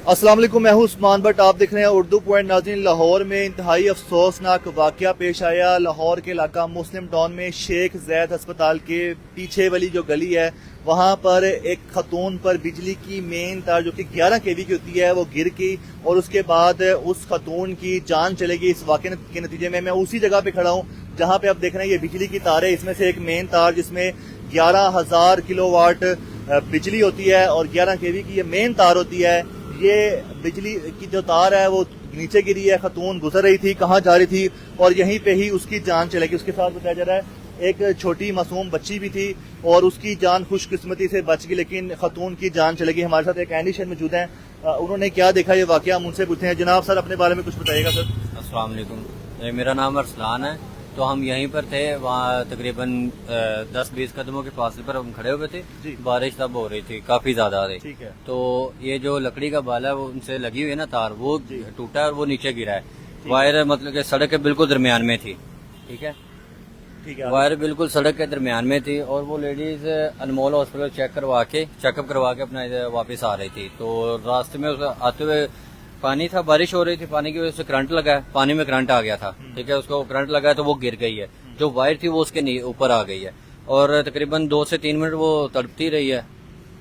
अस्सलाम वालेकुम, मैं हूं उस्मान भट्ट। आप देख रहे हैं उर्दू पॉइंट। नाज़रीन, लाहौर में इंतहाई अफसोसनाक वाकया पेश आया। लाहौर के इलाका मुस्लिम टाउन में शेख जैद अस्पताल के पीछे वाली जो गली है, वहां पर एक खतून पर बिजली की मेन तार जो कि 11 केवी की होती है वो गिर गई और उसके बाद उस खतून की जान चली गई। इस वाकये के नतीजे में मैं उसी जगह पे खड़ा हूं जहां पे आप देख रहे हैं ये बिजली की तार है। इसमें से एक मेन तार जिसमें 11,000 किलोवाट बिजली होती है और 11 केवी की ये मेन तार होती है। ये बिजली की जो तार है वो नीचे गिरी है। खतून गुजर रही थी, कहाँ जा रही थी और यहीं पे ही उसकी जान चलेगी। उसके साथ बताया जा रहा है एक छोटी मासूम बच्ची भी थी और उसकी जान खुशकिस्मती से बच गई, लेकिन खतून की जान चलेगी। हमारे साथ एक एंडिशन मौजूद है, उन्होंने क्या देखा ये वाकया हम उनसे पूछते हैं। जनाब सर, अपने बारे में कुछ बताइएगा सर। अस्सलाम वालेकुम, मेरा नाम अरसलान है। तो हम यहीं पर थे, वहाँ तकरीबन 10-20 कदमों के फासले पर हम खड़े हुए थे। बारिश तब हो रही थी, काफी ज्यादा आ रही। ठीक है। तो ये जो लकड़ी का बाला है वो उनसे लगी हुई है ना तार, वो टूटा है और वो नीचे गिरा है। वायर मतलब कि सड़क के बिल्कुल दरमियान में थी। ठीक है, वायर बिल्कुल सड़क के दरमियान में थी और वो लेडीज अनमोल हॉस्पिटल चेकअप करवा के अपना वापस आ रही थी। तो रास्ते में आते हुए पानी था, बारिश हो रही थी, पानी की वजह से करंट लगा है, पानी में करंट आ गया था। ठीक है, उसको करंट लगा है तो वो गिर गई है। जो वायर थी वो उसके ऊपर आ गई है और तकरीबन 2 से 3 मिनट वो तड़पती रही है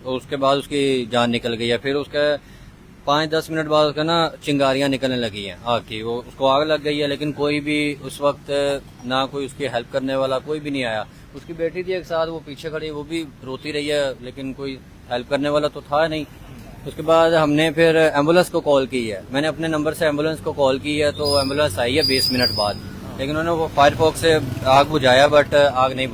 और उसके बाद उसकी जान निकल गई है। फिर उसके 5-10 मिनट बाद उसका ना चिंगारियां निकलने लगी हैं आग की, वो उसको आग लग गई है। लेकिन कोई भी उस वक्त ना कोई उसकी हेल्प करने वाला कोई भी नहीं आया। उसकी बेटी थी एक साथ, वो पीछे खड़ी, वो भी रोती रही है, लेकिन कोई हेल्प करने वाला तो था नहीं। उसके बाद हमने फिर एम्बुलेंस को कॉल की है, मैंने अपने नंबर से एम्बुलेंस को कॉल की है। तो एम्बुलेंस आई है 20 मिनट बाद, लेकिन उन्होंने वो फायर फोक्स से आग बुझाया बट आग नहीं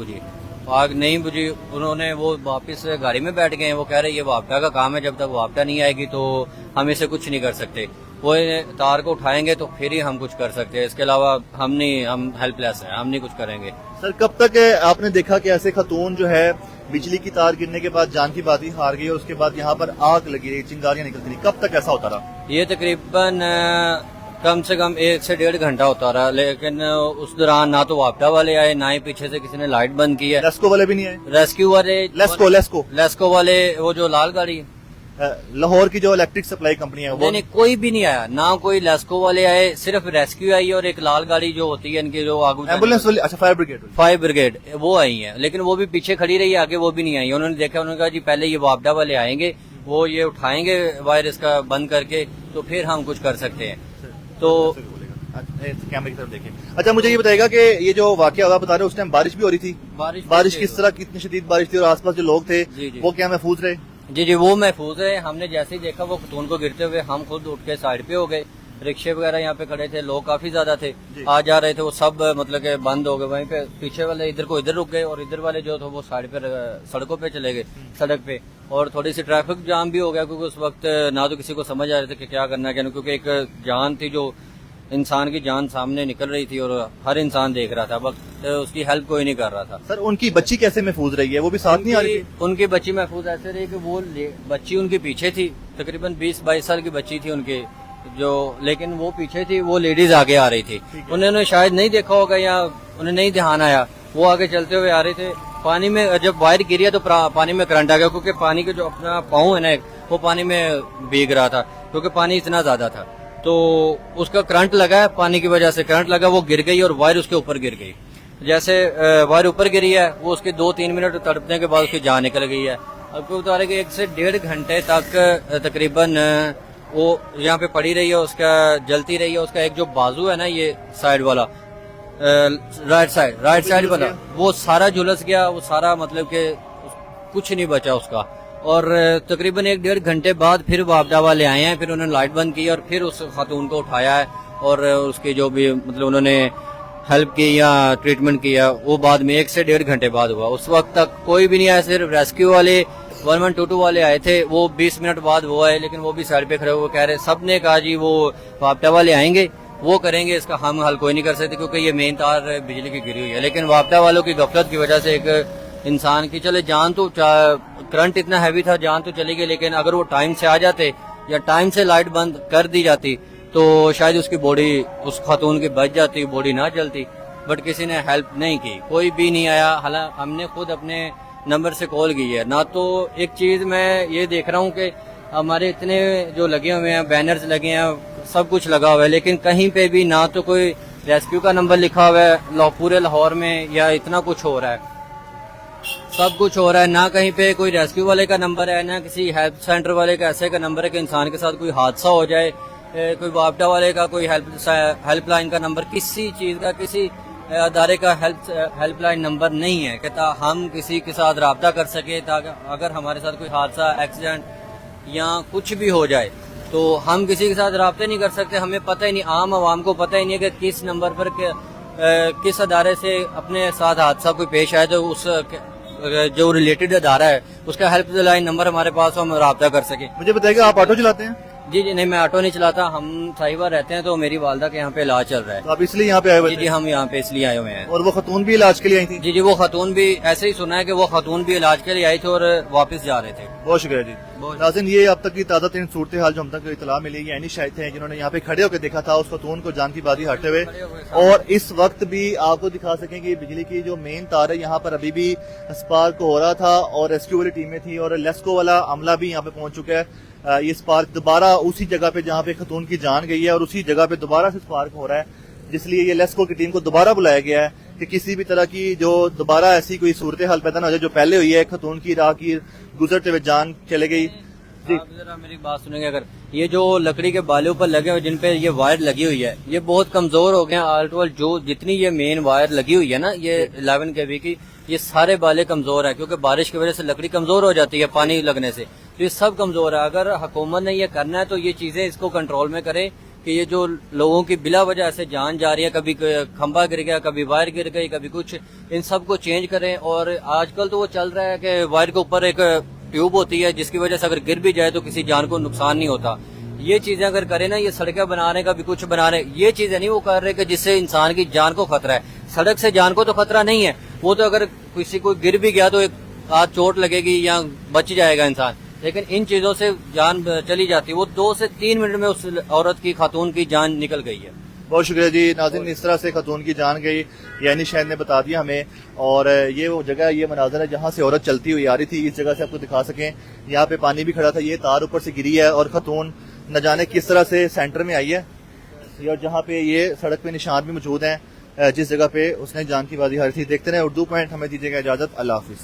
बुझी। उन्होंने वो वापस गाड़ी में बैठ गए। वो कह रहे ये वापटा का काम है, जब तक वापटा नहीं आएगी तो हम इसे कुछ नहीं कर सकते। वो तार को उठाएंगे तो फिर ही हम कुछ कर सकते हैं, इसके अलावा हम हेल्पलेस हैं, हम नहीं कुछ करेंगे। सर, कब तक आपने देखा कि ऐसे खतून जो है बिजली की तार गिरने के बाद जान की बात ही हार गई और उसके बाद यहाँ पर आग लगी रही, चिंगारियां निकलती रही, कब तक ऐसा होता रहा? ये तकरीबन कम से कम 1 से 1.5 घंटा होता रहा, लेकिन उस दौरान ना तो वापटा वाले आए, ना ही पीछे से किसी ने लाइट बंद की है। लेस्को वाले भी नहीं आए? रेस्क्यू वाले, लेस्को वाले, वो जो लाल गाड़ी लाहौर की जो इलेक्ट्रिक सप्लाई कंपनी है वो नहीं, कोई भी नहीं आया, ना कोई लेस्को वाले आए, सिर्फ रेस्क्यू आई और एक लाल गाड़ी जो होती है इनकी जो आगे एम्बुलेंस वाली, अच्छा फायर ब्रिगेड वो आई है, लेकिन वो भी पीछे खड़ी रही, आगे वो भी नहीं आई। उन्होंने देखा, उन्होंने कहा जी पहले ये वापडा वाले आएंगे, वो ये उठाएंगे वायर इसका बंद करके, तो फिर हम कुछ कर सकते हैं। तो कैमरे की तरफ देखिए। अच्छा, मुझे ये बताएगा कि ये जो वाकया हुआ बता रहे उस टाइम बारिश भी हो रही थी? बारिश किस तरह, कितनी शदीद बारिश थी और आसपास जो लोग थे वो क्या महफूज रहे? जी, वो महफूज है। हमने जैसे ही देखा वो खतून को गिरते हुए, हम खुद उठ के साइड पे हो गए। रिक्शे वगैरह यहाँ पे खड़े थे, लोग काफी ज्यादा थे, आ जा रहे थे, वो सब मतलब के बंद हो गए। वहीं पे पीछे वाले इधर को इधर रुक गए और इधर वाले जो थे वो साइड पे सड़कों पे चले गए, सड़क पे। और थोड़ी सी ट्रैफिक जाम भी हो गया क्योंकि उस वक्त ना तो किसी को समझ आ रहे थे कि क्या करना है, क्योंकि एक जान थी, जो इंसान की जान सामने निकल रही थी और हर इंसान देख रहा था, वक्त उसकी हेल्प कोई नहीं कर रहा था। सर, उनकी बच्ची कैसे महफूज रही है? वो भी साथ नहीं आ रही थी? उनकी बच्ची महफूज ऐसे रही कि वो बच्ची उनके पीछे थी, तकरीबन 20-22 साल की बच्ची थी उनके, जो लेकिन वो पीछे थी, वो लेडीज आगे आ रही थी। उन्होंने शायद नहीं देखा होगा या उन्हें नहीं ध्यान आया, वो आगे चलते हुए आ रहे थे। पानी में जब वायर गिरी तो पानी में करंट आ गया, क्योंकि पानी के जो अपना पाँव है ना वो पानी में भीग रहा था, क्योंकि पानी इतना ज्यादा था। तो उसका करंट लगा, पानी की वजह से करंट लगा, वो गिर गई और वायर उसके ऊपर गिर गई। जैसे वायर ऊपर गिरी है, वो उसके 2-3 मिनट तड़पने के बाद उसकी जान निकल गई है। अब क्यों बता रहे कि 1 से 1.5 घंटे तक तकरीबन वो यहाँ पे पड़ी रही है, उसका जलती रही है। उसका एक जो बाजू है ना, ये साइड वाला, राइट साइड वाला, वो सारा झुलस गया, वो सारा मतलब कि कुछ नहीं बचा उसका। और तकरीबन 1-1.5 घंटे बाद फिर वापडा वाले आए हैं, फिर उन्होंने लाइट बंद की और फिर उस खातून को उठाया है और उसकी जो भी मतलब उन्होंने हेल्प की या ट्रीटमेंट किया, वो बाद में 1 से 1.5 घंटे बाद हुआ। उस वक्त तक कोई भी नहीं आया, सिर्फ रेस्क्यू वाले 1122 वाले आए थे, वो 20 मिनट बाद वो आए, लेकिन वो भी साइड पे खड़े हुए कह रहे, सब ने कहा जी वो वापडा वाले आएंगे, वो करेंगे, इसका हम हल कोई नहीं कर सकते क्योंकि ये मेन तार बिजली की गिरी हुई है। लेकिन वापडा वालों की गफलत की वजह से एक इंसान की, चले जान तो, करंट इतना हैवी था, जान तो चली गई, लेकिन अगर वो टाइम से आ जाते या टाइम से लाइट बंद कर दी जाती तो शायद उसकी बॉडी, उस खातून की बच जाती, बॉडी ना जलती। बट किसी ने हेल्प नहीं की, कोई भी नहीं आया। हालांकि हमने खुद अपने नंबर से कॉल की है ना। तो एक चीज मैं ये देख रहा हूँ कि हमारे इतने जो लगे हुए हैं, बैनर्स लगे हैं, सब कुछ लगा हुआ है, लेकिन कहीं पे भी ना तो कोई रेस्क्यू का नंबर लिखा हुआ है पूरे लाहौर में, या इतना कुछ हो रहा है, सब कुछ हो रहा है। ना कहीं पे कोई रेस्क्यू वाले का नंबर है, ना किसी हेल्प सेंटर वाले का ऐसे का नंबर है कि इंसान के साथ कोई हादसा हो जाए, कोई वापडा वाले का कोई हेल्पलाइन का नंबर, किसी चीज का, किसी अदारे का हेल्पलाइन नंबर नहीं है कि हम किसी के साथ राब्ता कर सके, ताकि अगर हमारे साथ कोई हादसा, एक्सीडेंट या कुछ भी हो जाए तो हम किसी के साथ राब्ते नहीं कर सकते। हमें पता ही नहीं, आम आवाम को पता ही नहीं है कि किस नंबर पर किस अदारे से अपने साथ हादसा कोई पेश आए तो उस जो रिलेटेड अदारा है उसका हेल्पलाइन नंबर हमारे पास हो, हम राब्ता कर सके। मुझे बताइएगा, आप ऑटो चलाते हैं? जी जी नहीं, मैं ऑटो नहीं चलाता, हम साहिबा रहते हैं, तो मेरी वालदा के यहाँ पे इलाज चल रहा है। तो आप इसलिए यहाँ पे आए हुए जी थे? जी हम यहाँ पे इसलिए आए हुए हैं। और वो खतून भी इलाज के लिए आई थी? जी जी वो खतून भी, ऐसे ही सुना है कि वो खतून भी इलाज के लिए आई थी और वापस जा रहे थे। बहुत शुक्रिया जी। नाज़रीन, ये अब तक की ताज़ा तरीन सूरत हाल जो हम तक इतला मिली, ये ऐनी शायद थे जिन्होंने यहाँ पे खड़े होकर देखा था उस खतून को जान की बाजी हारते हुए। और इस वक्त भी आपको दिखा सकें कि बिजली की जो मेन तार है यहाँ पर अभी भी स्पार्क हो रहा था और रेस्क्यू वाली टीमें थी और लेस्को वाला अमला भी यहाँ पे पहुंच चुका है। ये स्पार्क दोबारा उसी जगह पे जहाँ पे खतून की जान गई है और उसी जगह पे दोबारा से स्पार्क हो रहा है, जिसलिए ये लेस्को की टीम को दोबारा बुलाया गया है कि किसी भी तरह की जो दोबारा ऐसी कोई सूरत हाल पैदा ना हो जाए जो पहले हुई है, खतून की राह की गुजरते हुए जान चले गई। आप जरा मेरी बात सुनेंगे, अगर ये जो लकड़ी के बालों पर लगे हुए जिन पे ये वायर लगी हुई है, ये बहुत कमजोर हो गए हैं। ऑल जो जितनी ये मेन वायर लगी हुई है ना, ये 11 kV की, ये सारे बाले कमजोर है क्योंकि बारिश की वजह से लकड़ी कमजोर हो जाती है पानी लगने से, तो ये सब कमजोर है। अगर हुकूमत ने ये करना है तो ये चीजें इसको कंट्रोल में करे कि ये जो लोगों की बिला वजह ऐसे जान जा रही है, कभी खंबा गिर गया, कभी वायर गिर गई, कभी कुछ, इन सब को चेंज करें। और आजकल तो वो चल रहा है कि वायर के ऊपर एक ट्यूब होती है जिसकी वजह से अगर गिर भी जाए तो किसी जान को नुकसान नहीं होता। ये चीजें अगर करें ना, ये सड़कें बना रहे, कभी कुछ बना रहे, ये चीजें नहीं वो कर रहे कि जिससे इंसान की जान को खतरा है। सड़क से जान को तो खतरा नहीं है, वो तो अगर किसी को गिर भी गया तो एक हाथ चोट लगेगी या बच जाएगा इंसान, लेकिन इन चीजों से जान चली जाती है। वो 2 से 3 मिनट में उस औरत की, खातून की जान निकल गई है। बहुत शुक्रिया जी। नाज़रीन, इस तरह से खतून की जान गई, यानी शायद ने बता दिया हमें। और ये वो जगह, ये मनाजर है जहाँ से औरत चलती हुई आ रही थी। इस जगह से आपको दिखा सकें, यहाँ पे पानी भी खड़ा था, ये तार ऊपर से गिरी है और खतून न जाने किस तरह से सेंटर में आई है। और जहाँ पे ये सड़क पे निशान भी मौजूद हैं जिस जगह पे उसने जान की बाजी हारी थी। देखते रहे उर्दू पॉइंट, हमें दीजिएगा इजाजत। अल्लाह हाफिज।